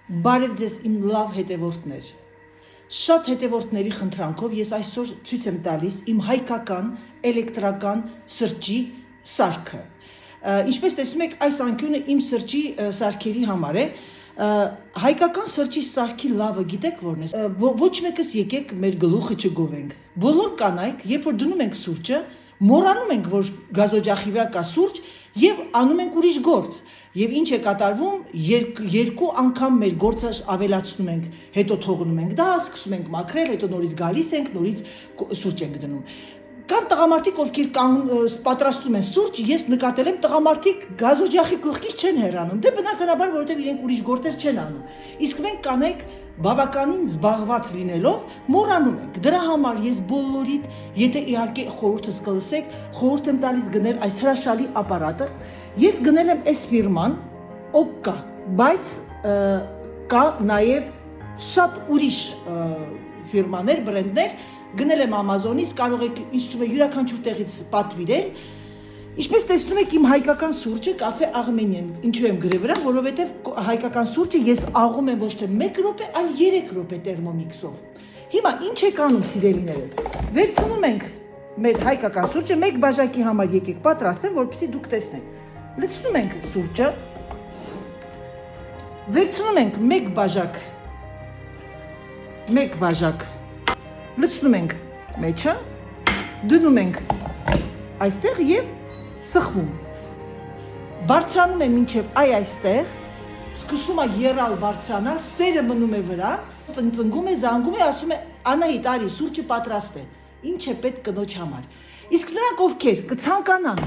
Բարև ձեզ իմ լավ հետևորդներ։ Շատ հետևորդների խնդրանքով ես այսօր ցույց եմ տալիս իմ հայկական էլեկտրական սրճի սարքը։ Ինչպես տեսնում եք, այս անկյունը իմ սրճի սարքերի համար է։ Հայկական սրճի սարքի լավը գիտեք որն է։ Ոչ մեկս եկեք մեր գլուխը չգովենք։ Բոլոր կանայք, երբ որ դնում ենք սուրճը, մոռանում ենք, որ գազօջախի վրա կա սուրճ եւ անում ենք ուրիշ գործ։ Եվ ինչ է կատարվում, երկու անգամ մեր գործը ավելացնում ենք, հետո թողնում ենք դա, սկսում ենք մաքրել, հետո նորից գալիս ենք, նորից սուրճ ենք դնում։ Կան տղամարդիկ, ովքեր պատրաստում են սուրճ, ես նկատել եմ տղամարդիկ գազօջախի կողքից չեն հեռանում, դե բնականաբար, որովհետև իրենք ուրիշ գործեր չեն անում։ Իսկ մենք կանայք բավականին զբաղված լինելով մոռանում ենք։ Դրա համար ես բոլորիդ, եթե իհարկե խորհուրդս կլսեք, խորհուրդ եմ տալիս գնել այս հրաշալի ապարատը։ Ես գնել եմ այս ֆիրման օկկա, բայց կա նաև շատ ուրիշ ֆիրմաներ, բրենդներ, գնել եմ Amazon-ից, կարող եք ինձ թվում է յուրաքանչյուր տեղից պատվիրել։ Ինչպես տեսնում եք, իմ հայկական սուրճը կաֆե Armenian, ինչու եմ գրել վրա, որովհետև հայկական սուրճը ես աղում եմ ոչ թե 1 րոպե, այլ 3 րոպե տերմոմիքսով։ Հիմա ինչ եք անում, սիրելիներս։ Վերցնում ենք մեր հայկական սուրճը, 1 բաժակի համար եկեք պատրաստեմ, որպեսզի դուք տեսնեք։ Լցնում ենք սուրճը, վերցնում ենք 1 բաժակ, լցնում ենք մեջը, դնում ենք այստեղ եւ սխվում։ Բարձրանում է մինչև այստեղ, սկսում է եռալ բարձրանալ, սերը մնում է վրա, ծնծնգում է, զանգում է, ասում է Անահիտ, արի, սուրճը պատրաստ է։ Ինչ է պետք կնոջ համար։ Իսկ նրանք ովքեր կցանկանան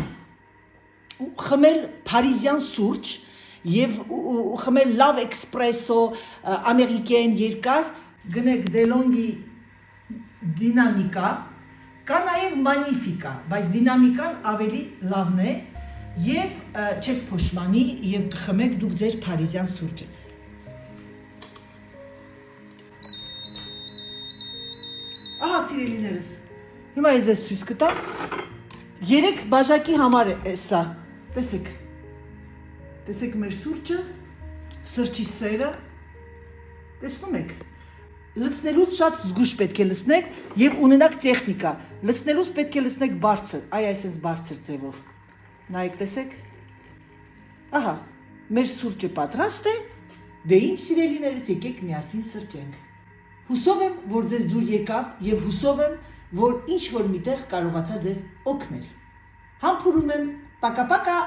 խմել փարիզյան սուրճ եւ խմել լավ էքսպրեսո, ամերիկյան երկար, գնեք DeLonghi դինամիկա, կա նաև մանիֆիկա, բայց դինամիկան ավելի լավն է եւ չեք փոշմանի եւ կխմեք դուք ձեր փարիզյան սուրճը։ Ահա սիրելիներս, հիմա ես ես ցույց կտամ 3 բաժակի համար է սա, տեսեք մեր սուրճը, սրճի սերը, տեսնում եք, լցնելուց շատ զգուշ պետք է լցնեք եւ ունենաք տեխնիկա, լցնելուց պետք է լցնեք բարձր, այսպես բարձր ձևով, նայեք տեսեք, ահա, մեր սուրճը պատրաստ է, դե ինչ սիրելիներս եկեք միասին սրճենք, հուսով եմ, որ ձեզ դուր եկավ եւ հուսով եմ, որ ինչ որ միտեղ կարողացա ձեզ օգնել, համբուրում եմ, պակա-պակա